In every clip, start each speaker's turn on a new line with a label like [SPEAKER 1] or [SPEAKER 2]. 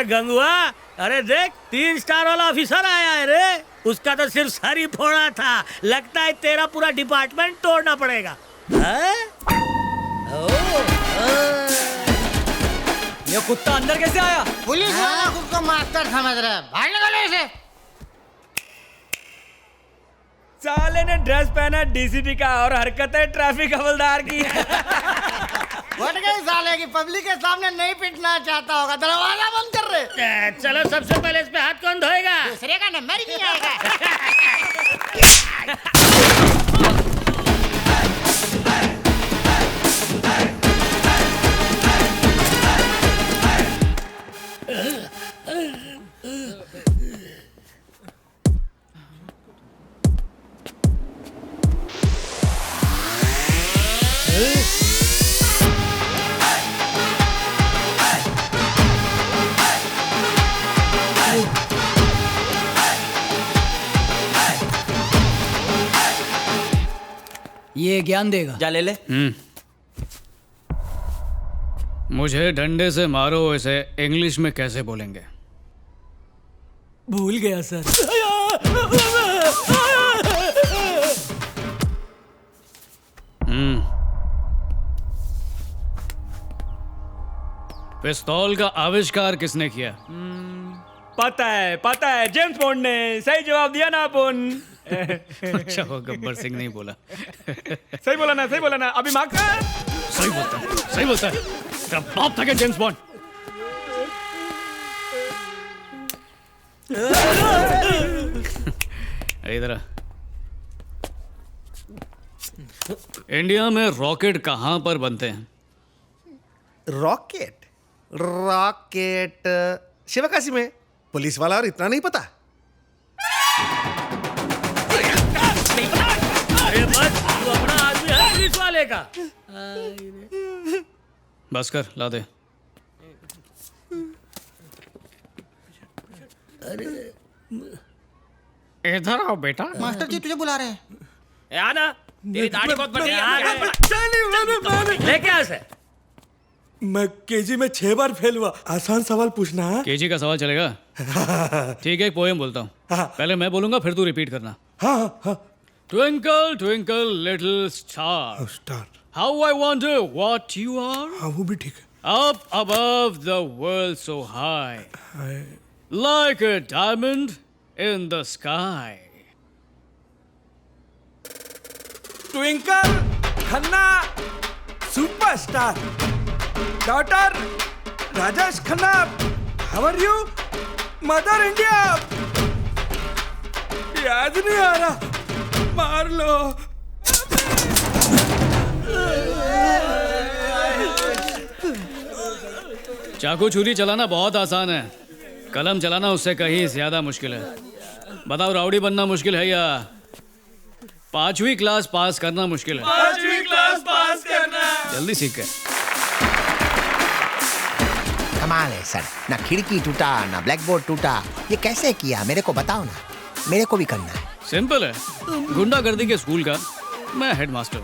[SPEAKER 1] गंगुआ, अरे देख 3 स्टार वाला ऑफिसर आया है रे। उसका तो सिर्फ सर ही फोड़ा था, लगता है तेरा पूरा डिपार्टमेंट तोड़ना पड़ेगा।
[SPEAKER 2] ये कुत्ता अंदर कैसे आया?
[SPEAKER 3] पुलिस वाला खुद को मास्टर समझ रहा है, बाहर निकलो इसे।
[SPEAKER 2] साले ने ड्रेस पहना डीसीपी का और हरकतें ट्रैफिक हवलदार की।
[SPEAKER 3] फट गई साले की, पब्लिक के सामने नहीं पिटना चाहता होगा, दरवाजा बंद कर रहे।
[SPEAKER 1] चलो सबसे पहले इस पे हाथ कौन धोएगा?
[SPEAKER 3] दूसरे का नंबर ही नहीं आएगा।
[SPEAKER 2] ये ज्ञान देगा।
[SPEAKER 4] जा ले ले।
[SPEAKER 5] मुझे डंडे से मारो, इसे इंग्लिश में कैसे बोलेंगे?
[SPEAKER 2] भूल गया सर।
[SPEAKER 5] पिस्तौल का आविष्कार किसने किया?
[SPEAKER 2] पता है, जेम्स बॉन्ड ने। सही जवाब दिया ना अपन।
[SPEAKER 5] अच्छा वो गब्बर सिंह नहीं बोला।
[SPEAKER 2] सही बोला ना, अभी मार्क्स।
[SPEAKER 5] सही बोलता है। तेरा बाप था क्या जेम्स बॉन्ड? इधर आ। इंडिया में रॉकेट कहां पर बनते हैं?
[SPEAKER 6] रॉकेट शिवकाशी में। पुलिस वाला और इतना नहीं पता?
[SPEAKER 1] अरे बस, तू अपना आदमी है पुलिस वाले का।
[SPEAKER 5] बस कर, ला दे। इधर आओ बेटा।
[SPEAKER 3] मास्टर जी तुझे बुला रहे हैं।
[SPEAKER 1] आना, तेरी दाढ़ी बहुत बड़ी है। लेके आ से।
[SPEAKER 6] मैं केजी में 6 बार फेल हुआ। आसान सवाल पूछना है।
[SPEAKER 5] केजी का सवाल चलेगा? ठीक है, एक पोएम बोलता हूँ। पहले मैं बोलूंगा, फिर तू रिपीट करना।
[SPEAKER 6] हाँ।
[SPEAKER 5] Twinkle, twinkle, little star.
[SPEAKER 6] Star.
[SPEAKER 5] How I wonder what you are.
[SPEAKER 6] हाँ वो भी ठीक है।
[SPEAKER 5] Up above the world so high, like a diamond in the sky.
[SPEAKER 6] Twinkle Khanna superstar. Daughter Rajesh Khanna, how are you? Mother India. याद नहीं आ रहा, मार लो।
[SPEAKER 5] चाकू छुरी चलाना बहुत आसान है, कलम चलाना उससे कहीं ज्यादा मुश्किल है। बताओ, राउडी बनना मुश्किल है या 5वीं क्लास पास करना मुश्किल है?
[SPEAKER 2] 5वीं क्लास पास करना।
[SPEAKER 5] जल्दी सीख गए।
[SPEAKER 7] कमाल है सर, ना खिड़की टूटा ना ब्लैक बोर्ड टूटा। ये कैसे किया, मेरे को बताओ ना, मेरे को भी करना है।
[SPEAKER 5] सिंपल है, गुंडागर्दी के स्कूल का मैं हेडमास्टर।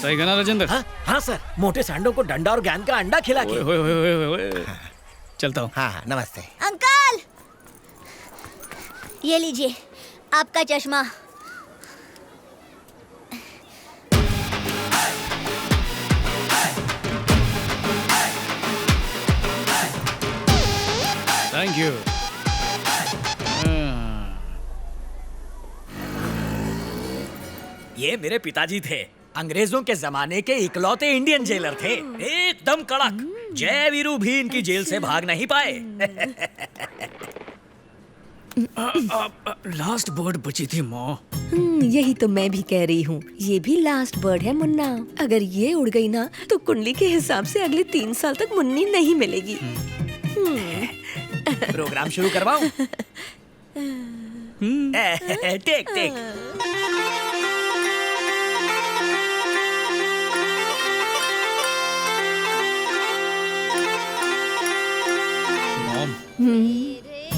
[SPEAKER 5] सही कहना राजेंद्र?
[SPEAKER 4] हाँ सर, मोटे सांडों को डंडा और ज्ञान का अंडा खिला के।
[SPEAKER 5] ओए। चलता हूँ।
[SPEAKER 7] हाँ नमस्ते।
[SPEAKER 8] अंकल, ये लीजिए आपका चश्मा।
[SPEAKER 5] Thank you.
[SPEAKER 4] ये मेरे पिताजी थे, अंग्रेजों के जमाने के इकलौते इंडियन जेलर थे, एकदम कड़क। जय वीरू भी इनकी जेल से भाग नहीं पाए।
[SPEAKER 5] लास्ट बर्ड बची थी मौ।
[SPEAKER 9] यही तो मैं भी कह रही हूँ, ये भी लास्ट बर्ड है मुन्ना। अगर ये उड़ गई ना तो कुंडली के हिसाब से अगले 3 साल तक मुन्नी नहीं मिलेगी।
[SPEAKER 4] प्रोग्राम शुरू करवाऊं? टेक।
[SPEAKER 5] मॉम,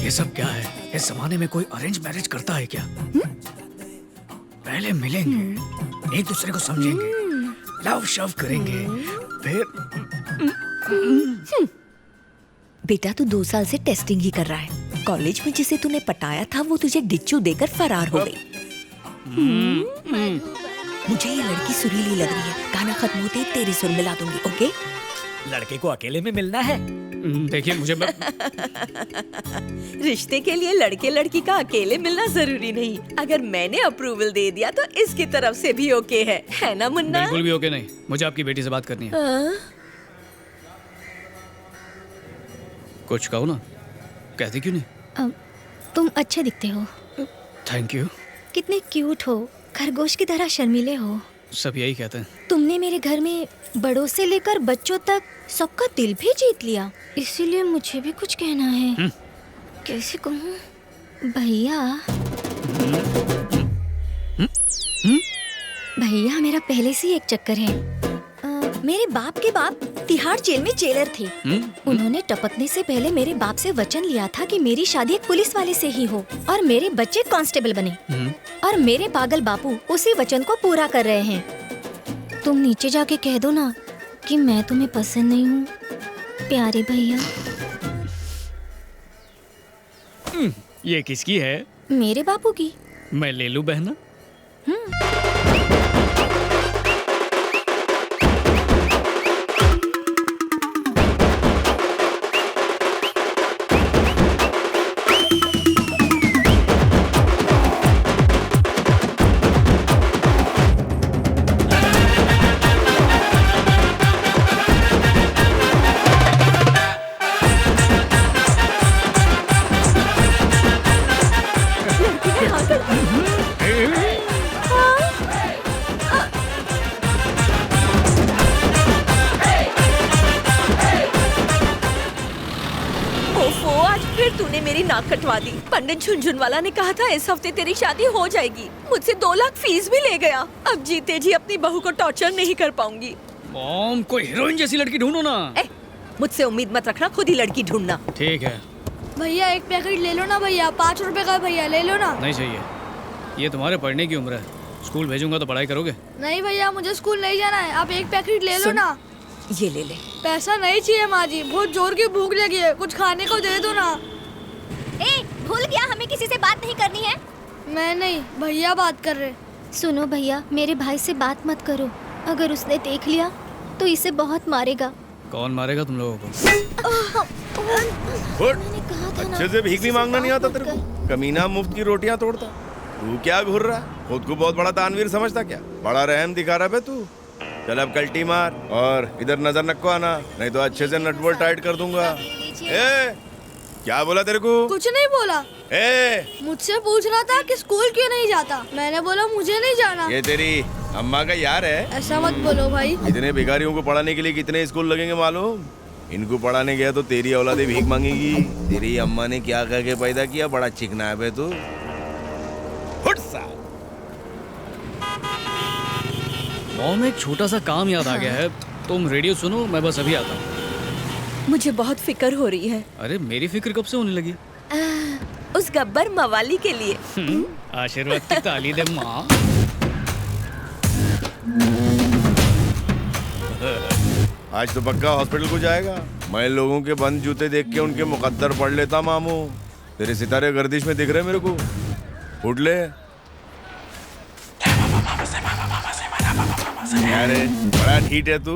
[SPEAKER 5] ये सब क्या है? इस जमाने में कोई अरेंज मैरिज करता है क्या? पहले मिलेंगे, एक दूसरे को समझेंगे, लव शव करेंगे, फिर
[SPEAKER 9] बेटा तू 2 साल से टेस्टिंग ही कर रहा है। कॉलेज में जिसे तूने पटाया था वो तुझे डिच्चू देकर फरार हो गई। मुझे ये लड़की सुरीली लग रही है। गाना खत्म होते ही तेरी सुर मिला दूंगी, ओके?
[SPEAKER 4] लड़के को अकेले में मिलना है।
[SPEAKER 5] देखिए मुझे
[SPEAKER 9] रिश्ते के लिए लड़के लड़की का अकेले मिलना जरूरी नहीं। अगर मैंने अप्रूवल दे दिया तो इसकी तरफ से भी ओके है ना मुन्ना?
[SPEAKER 5] बिल्कुल भी ओके नहीं। मुझे आपकी बेटी से बात करनी है। कुछ कहो ना, कहती क्यों नहीं?
[SPEAKER 8] तुम अच्छे दिखते हो।
[SPEAKER 5] Thank you.
[SPEAKER 8] कितने क्यूट हो, खरगोश की तरह शर्मीले हो।
[SPEAKER 5] सब यही कहते हैं।
[SPEAKER 8] तुमने मेरे घर में बड़ों से लेकर बच्चों तक सबका दिल भी जीत लिया, इसीलिए मुझे भी कुछ कहना है। कैसे कहूँ भैया? भैया मेरा पहले से ही एक चक्कर है। मेरे बाप के बाप तिहाड़ जेल में जेलर थे। उन्होंने टपकने से पहले मेरे बाप से वचन लिया था कि मेरी शादी एक पुलिस वाले से ही हो और मेरे बच्चे कांस्टेबल बने। और मेरे पागल बापू उसी वचन को पूरा कर रहे हैं। तुम नीचे जाके कह दो ना कि मैं तुम्हें पसंद नहीं हूँ, प्यारे भैया।
[SPEAKER 5] ये किसकी है?
[SPEAKER 8] मेरे बापू की।
[SPEAKER 5] मैं ले लूं बहना?
[SPEAKER 9] तूने मेरी नाक कटवा दी। पंडित झुनझुनवाला ने कहा था इस हफ्ते तेरी शादी हो जाएगी। मुझसे 2 लाख फीस भी ले गया। अब जीते जी अपनी बहू को टॉर्चर नहीं कर पाऊंगी।
[SPEAKER 5] मॉम, कोई हीरोइन जैसी लड़की ढूंढो ना।
[SPEAKER 9] मुझसे उम्मीद मत रखना, खुद ही लड़की ढूंढना।
[SPEAKER 5] ठीक है
[SPEAKER 10] भैया, एक पैकेट ले लो ना भैया, 5 रुपए का भैया, ले लो ना।
[SPEAKER 5] नहीं चाहिए, ये तुम्हारे पढ़ने की उम्र है। स्कूल भेजूंगा तो पढ़ाई करोगे?
[SPEAKER 10] नहीं भैया, मुझे स्कूल नहीं जाना है। आप एक पैकेट ले लो ना।
[SPEAKER 9] ये ले ले।
[SPEAKER 10] पैसा नहीं चाहिए माँ जी, बहुत जोर की भूख लगी है, कुछ खाने को दे दो ना।
[SPEAKER 8] ए, भूल गया हमें किसी से बात नहीं करनी है।
[SPEAKER 10] मैं नहीं, भैया बात कर रहे।
[SPEAKER 8] सुनो भैया, मेरे भाई से बात मत करो। अगर उसने देख लिया तो इसे बहुत मारेगा।
[SPEAKER 5] कौन मारेगा तुम लोगों को?
[SPEAKER 8] मैंने कहा था ना,
[SPEAKER 11] अच्छे से भीख भी मांगना नहीं आता तेरे को? कमीना मुफ्त की रोटियां तोड़ता। तू क्या घूर रहा है? खुद को बहुत बड़ा दानवीर समझता क्या? बड़ा रहम दिखा रहा है तू। चल अब कल्टी मार और इधर नजर नक्को आना, नहीं तो अच्छे से नटबोल्ट टाइट कर दूंगा। ए, क्या बोला तेरे को?
[SPEAKER 10] कुछ नहीं बोला।
[SPEAKER 11] मुझसे
[SPEAKER 10] पूछ रहा था कि स्कूल क्यों नहीं जाता। मैंने बोला मुझे नहीं जाना।
[SPEAKER 11] ये तेरी अम्मा का यार है?
[SPEAKER 10] ऐसा मत बोलो भाई।
[SPEAKER 11] इतने भिखारियों को पढ़ाने के लिए कितने स्कूल लगेंगे मालूम? इनको पढ़ाने गया तो तेरी औलादे भीख मांगेगी। तेरी अम्मा ने क्या कह के पैदा किया? बड़ा चिकना है बे तू।
[SPEAKER 5] मॉम, एक छोटा सा काम याद आ गया है। तुम रेडियो सुनो, मैं बस अभी आता हूँ।
[SPEAKER 9] मुझे बहुत फिक्र हो रही है।
[SPEAKER 5] अरे मेरी फिक्र कब से होने लगी?
[SPEAKER 9] उस गब्बर मवाली के लिए।
[SPEAKER 5] आशीर्वाद की ताली दे माँ।
[SPEAKER 11] आज तो पक्का हॉस्पिटल को जाएगा। मैं लोगों के बंद जूते देख के उनके मुकद्दर पढ़ लेता मामू। तेरे सितारे गर्दिश में दिख रहे मेरे को। उठ ले। अरे बड़ा ठीक है तू।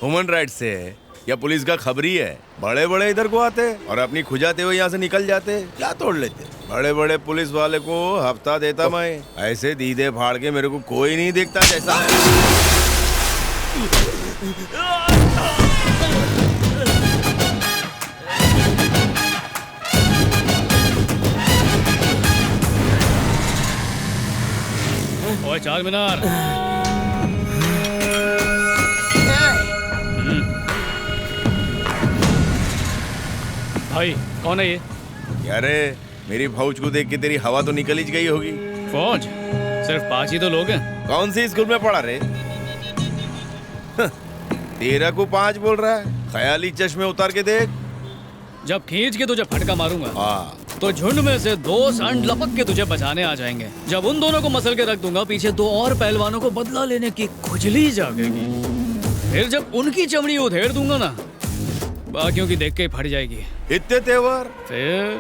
[SPEAKER 11] ह्यूमन राइट्स से है या पुलिस का खबरी है? बड़े बड़े इधर को आते और अपनी खुजाते हुए यहाँ से निकल जाते, क्या तोड़ लेते? बड़े बड़े पुलिस वाले को हफ्ता देता मैं, ऐसे दीदे फाड़ के मेरे को कोई नहीं देखता जैसा।
[SPEAKER 5] ओए चार मीनार, भाई कौन है ये?
[SPEAKER 11] अरे मेरी फौज को देख के तेरी हवा तो निकल ही गई होगी।
[SPEAKER 5] फौज? सिर्फ 5 ही तो लोग हैं।
[SPEAKER 11] कौन सी स्कूल में पढ़ा रे? 13 को 5 बोल रहा है। ख्याली चश्मे उतार के देख।
[SPEAKER 5] जब खींच के तुझे फटका मारूंगा
[SPEAKER 11] हाँ,
[SPEAKER 5] तो झुंड में से 2 सांड लपक के तुझे बचाने आ जाएंगे। जब उन दोनों को मसल के रख दूंगा, पीछे 2 और पहलवानों को बदला लेने की खुजली जागेगी। फिर जब उनकी चमड़ी उधेड़ दूंगा ना, बाकियों की देख के ही फट जाएगी।
[SPEAKER 11] इतने तेवर
[SPEAKER 5] फिर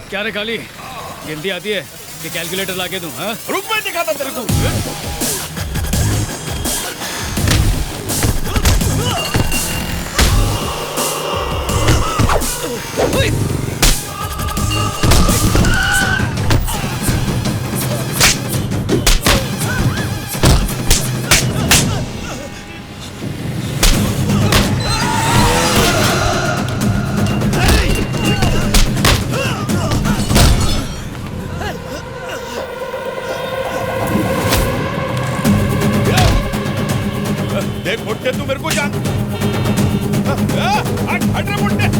[SPEAKER 5] क्या रे काली, गिनती आती है कि कैलकुलेटर लाके दूं? हाँ,
[SPEAKER 11] रुक, मैं दिखाता तेरे को। देख मुट्टे, तू मेरे को जान। हट रे मुट्टे।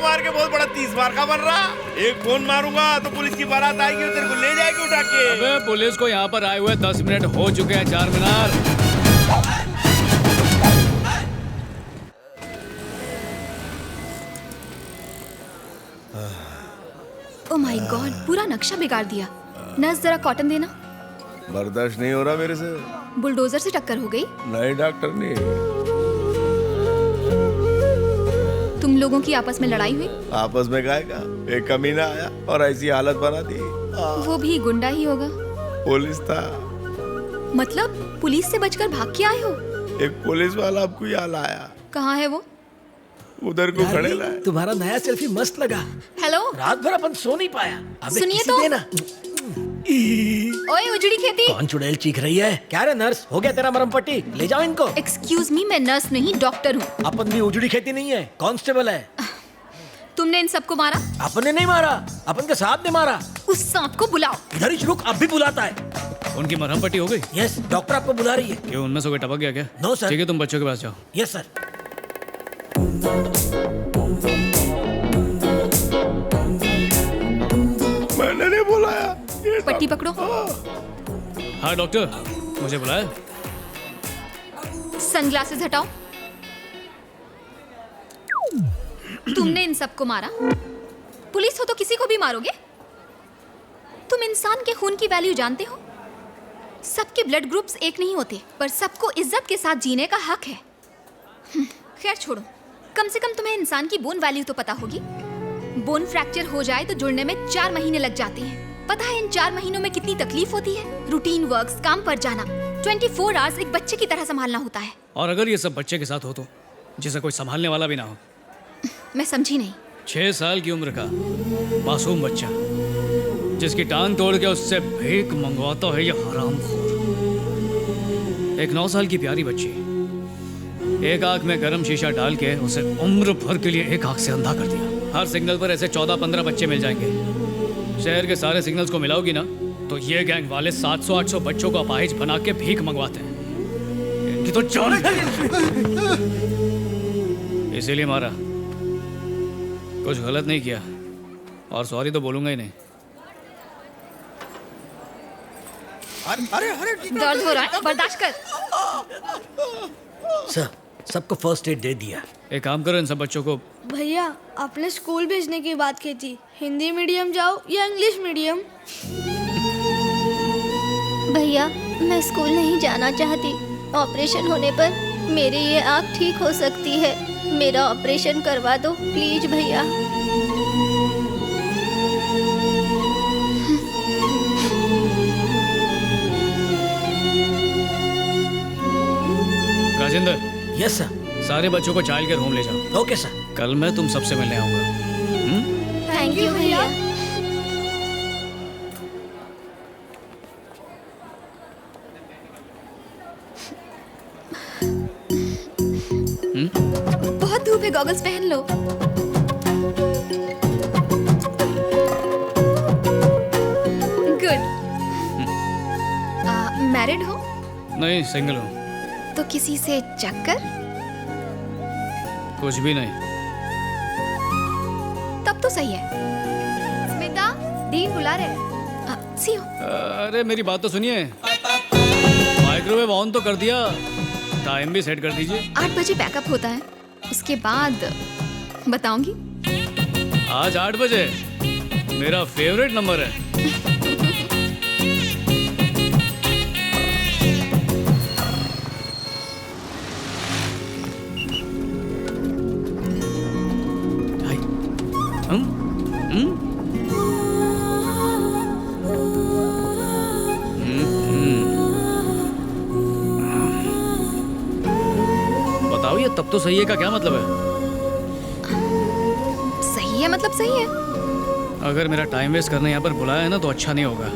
[SPEAKER 11] मार के बहुत बड़ा 30 बार का बन रहा। एक फोन मारूंगा तो पुलिस की बारात आएगी और तेरे को ले जाएगी उठा के।
[SPEAKER 5] अबे पुलिस को यहाँ पर आए हुए 10 मिनट हो चुके हैं, चार मीनार।
[SPEAKER 8] ओह माय गॉड, पूरा नक्शा बिगाड़ दिया। नर्स जरा कॉटन देना।
[SPEAKER 11] बर्दाश्त नहीं हो रहा मेरे से।
[SPEAKER 8] बुलडोजर से टक्कर हो गई?
[SPEAKER 11] नहीं डॉक्टर नहीं।
[SPEAKER 8] तुम लोगों की आपस में लड़ाई हुई?
[SPEAKER 11] आपस में गायका एक कमीना आया और ऐसी हालत बना दी।
[SPEAKER 8] वो भी गुंडा ही होगा।
[SPEAKER 11] पुलिस था।
[SPEAKER 8] मतलब पुलिस से बचकर भाग के आए हो?
[SPEAKER 11] एक पुलिस वाला आपको यहाँ लाया।
[SPEAKER 8] कहाँ है वो?
[SPEAKER 11] उधर को खड़े लाए।
[SPEAKER 1] तुम्हारा नया सेल्फी मस्त लगा।
[SPEAKER 8] हेलो,
[SPEAKER 1] रात भर अपन सो नहीं पाया। अबे
[SPEAKER 8] सुनिए तो। ओए उजड़ी खेती,
[SPEAKER 1] कौन चुड़ैल चीख रही है? क्या रे नर्स, हो गया तेरा मरम पट्टी? ले जाओ इनको।
[SPEAKER 8] एक्सक्यूज मी, मैं नर्स नहीं डॉक्टर हूँ।
[SPEAKER 1] अपन भी उजड़ी खेती नहीं है, कांस्टेबल है।
[SPEAKER 8] तुमने इन सबको मारा?
[SPEAKER 1] अपन ने नहीं मारा, अपन के साथ ने मारा।
[SPEAKER 8] उस सांप को बुलाओ।
[SPEAKER 1] इधर ही रुक, अब भी बुलाता है।
[SPEAKER 5] उनकी मरहम पट्टी हो गई?
[SPEAKER 1] यस, डॉक्टर आपको बुला रही है।
[SPEAKER 5] क्यों, उनमें से कोई टपक गया क्या?
[SPEAKER 1] No sir.
[SPEAKER 5] ठीक है, तुम बच्चों के पास जाओ।
[SPEAKER 1] Yes sir.
[SPEAKER 11] मैंने नहीं बुलाया।
[SPEAKER 8] पट्टी पकड़ो।
[SPEAKER 5] हाँ डॉक्टर, मुझे बुलाया?
[SPEAKER 8] सनग्लासेस हटाओ। तुमने इन सबको मारा? पुलिस हो तो किसी को भी मारोगे? तुम इंसान के खून की वैल्यू जानते हो? सबके ब्लड ग्रुप्स एक नहीं होते, पर सबको इज्जत के साथ जीने का हक है। खैर छोड़ो, कम से कम तुम्हें इंसान की बोन वैल्यू तो पता होगी। बोन फ्रैक्चर हो जाए तो जुड़ने में 4 महीने लग जाते हैं। पता है इन 4 महीनों में कितनी तकलीफ होती है? रूटीन वर्क्स, काम पर जाना, 24 आवर्स एक बच्चे की तरह संभालना होता है।
[SPEAKER 5] और अगर ये सब बच्चे के साथ हो तो, जिसे कोई संभालने वाला भी ना हो?
[SPEAKER 8] मैं समझी नहीं।
[SPEAKER 5] 6 साल की उम्र का मासूम बच्चा जिसकी टांग तोड़ के उससे भीख मंगवाता है ये हरामखोर। एक 9 साल की प्यारी बच्ची, एक आंख में गर्म शीशा डाल के उसे उम्र भर के लिए एक आंख से अंधा कर दिया। हर सिग्नल पर ऐसे 14-15 बच्चे मिल जाएंगे। शहर के सारे सिग्नल्स को मिलाओगी ना तो ये गैंग वाले 700-800 बच्चों को अपाहिज बना के भीख मंगवाते हैं। इनकी तो जान इसीलिए मारा। कुछ गलत नहीं किया और सॉरी तो बोलूंगा ही नहीं।
[SPEAKER 8] दर्द हो रहा है, बर्दाश्त कर।
[SPEAKER 1] सर, सबको फर्स्ट एड दे दिया।
[SPEAKER 5] एक काम करो, इन सब बच्चों को।
[SPEAKER 10] भैया, आपने स्कूल भेजने की बात की थी। हिंदी मीडियम जाओ या इंग्लिश मीडियम?
[SPEAKER 8] भैया, मैं स्कूल नहीं जाना चाहती। ऑपरेशन होने पर मेरी ये आँख ठीक हो सकती है। मेरा ऑपरेशन करवा दो प्लीज भैया।
[SPEAKER 5] Rajendra,
[SPEAKER 1] yes sir.
[SPEAKER 5] सारे बच्चों को चाइल्ड केयर होम ले जाओ।
[SPEAKER 1] Okay sir.
[SPEAKER 5] कल मैं तुम सबसे मिलने आऊंगा।
[SPEAKER 8] थैंक यू भैया। बहुत धूप है, गॉगल्स पहन लो। गुड। मैरिड हो?
[SPEAKER 5] नहीं, सिंगल हूँ।
[SPEAKER 8] तो किसी से चक्कर?
[SPEAKER 5] कुछ भी नहीं।
[SPEAKER 8] तब तो सही है। स्मिता, डीन बुला रहे। सी हो।
[SPEAKER 5] अरे मेरी बात तो सुनिए। माइक्रोवेव ऑन तो कर दिया, टाइम भी सेट कर दीजिए।
[SPEAKER 8] 8 बजे पैकअप होता है, उसके बाद बताऊंगी।
[SPEAKER 5] आज 8 बजे मेरा फेवरेट नंबर है। बताओ ये तब तो सही है का क्या मतलब है?
[SPEAKER 8] सही है मतलब सही है।
[SPEAKER 5] अगर मेरा टाइम वेस्ट करने यहाँ पर बुलाया है ना तो अच्छा नहीं होगा।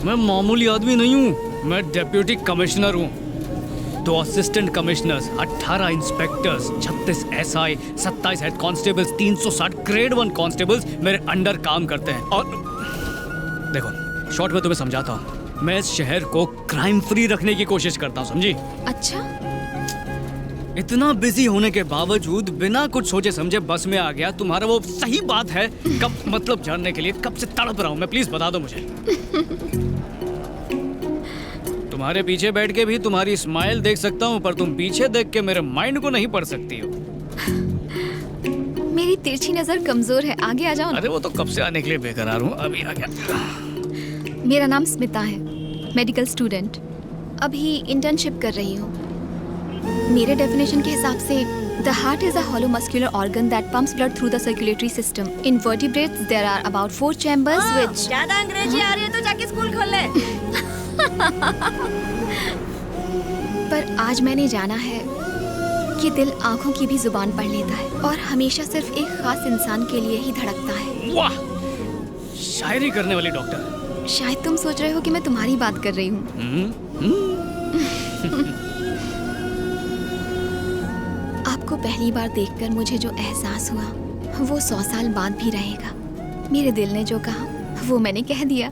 [SPEAKER 5] मैं मामूली आदमी नहीं हूँ, मैं डेप्यूटी कमिश्नर हूँ। 2 assistant commissioners, 18 inspectors, 36 SI, 27 head constables, 360 grade 1 constables मेरे अंडर काम करते हैं। और देखो, शॉर्ट में तुम्हें समझाता हूँ। मैं इस शहर को क्राइम फ्री रखने की कोशिश करता हूँ, समझी?
[SPEAKER 8] अच्छा।
[SPEAKER 5] इतना बिजी होने के बावजूद बिना कुछ सोचे समझे बस में आ गया। तुम्हारा वो सही बात है कब मतलब जानने के लिए कब से तड़प रहा हूँ मैं, प्लीज बता दो मुझे। तुम्हारे पीछे बैठ के भी तुम्हारी स्माइल देख सकता हूँ, पर तुम पीछे देख के मेरे माइंड को नहीं पढ़ सकती हो।
[SPEAKER 8] मेरी तिरछी नजर कमजोर है, आगे आ जाओ ना।
[SPEAKER 5] अरे वो तो कब से आने के लिए बेकरार हूँ, अभी आ गया।
[SPEAKER 8] मेरा नाम स्मिता है, मेडिकल स्टूडेंट। अभी इंटर्नशिप कर रही हूँ। मेरे डेफिनेशन के हिसाब से the heart is a hollow muscular organ that pumps blood through the circulatory system. In vertebrates there are about 4 chambers which
[SPEAKER 9] ज्यादा अंग्रेजी आ रही है तो जाके स्कूल खोल ले।
[SPEAKER 8] पर आज मैंने जाना है कि दिल आंखों की भी जुबान पढ़ लेता है और हमेशा सिर्फ एक खास इंसान के लिए ही धड़कता है।
[SPEAKER 5] वाह, शायरी करने वाली डॉक्टर।
[SPEAKER 8] शायद तुम सोच रहे हो कि मैं तुम्हारी बात कर रही हूँ। आपको पहली बार देखकर मुझे जो एहसास हुआ वो 100 साल बाद भी रहेगा। मेरे दिल ने जो कहा वो मैंने कह दिया।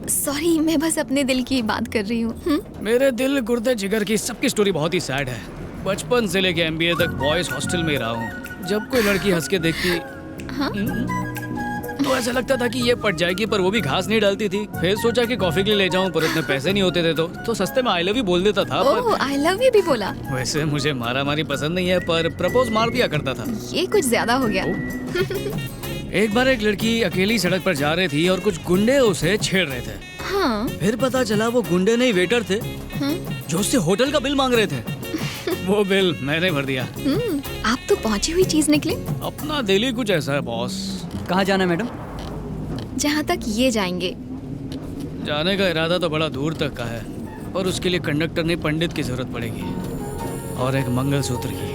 [SPEAKER 8] सॉरी, मैं बस अपने दिल की बात कर रही हूँ।
[SPEAKER 5] मेरे दिल गुर्दे जिगर की सबकी स्टोरी बहुत ही सैड है। बचपन से लेके MBA तक बॉयज हॉस्टल में रहा हूँ। जब कोई लड़की हंस के देखती तो ऐसा लगता था कि ये पट जाएगी, पर वो भी घास नहीं डालती थी। फिर सोचा कि कॉफी के लिए ले जाऊं, पर इतने पैसे नहीं होते थे तो सस्ते में आई लव यू बोल देता था।
[SPEAKER 8] ओह, आई लव यू भी बोला?
[SPEAKER 5] वैसे मुझे मारा मारी पसंद नहीं है, पर प्रपोज मार दिया करता था।
[SPEAKER 8] ये कुछ ज्यादा हो गया।
[SPEAKER 5] एक बार एक लड़की अकेली सड़क पर जा रही थी और कुछ गुंडे उसे छेड़ रहे थे।
[SPEAKER 8] हाँ।
[SPEAKER 5] फिर पता चला वो गुंडे नहीं वेटर थे, जो उससे होटल का बिल मांग रहे थे। वो बिल मैंने भर दिया।
[SPEAKER 8] आप तो पहुंची हुई चीज निकले।
[SPEAKER 5] अपना दिल ही कुछ ऐसा है बॉस।
[SPEAKER 4] कहाँ जाना है मैडम?
[SPEAKER 8] जहाँ तक ये जाएंगे।
[SPEAKER 5] जाने का इरादा तो बड़ा दूर तक का है, पर उसके लिए कंडक्टर नहीं पंडित की जरूरत पड़ेगी, और एक मंगलसूत्र की।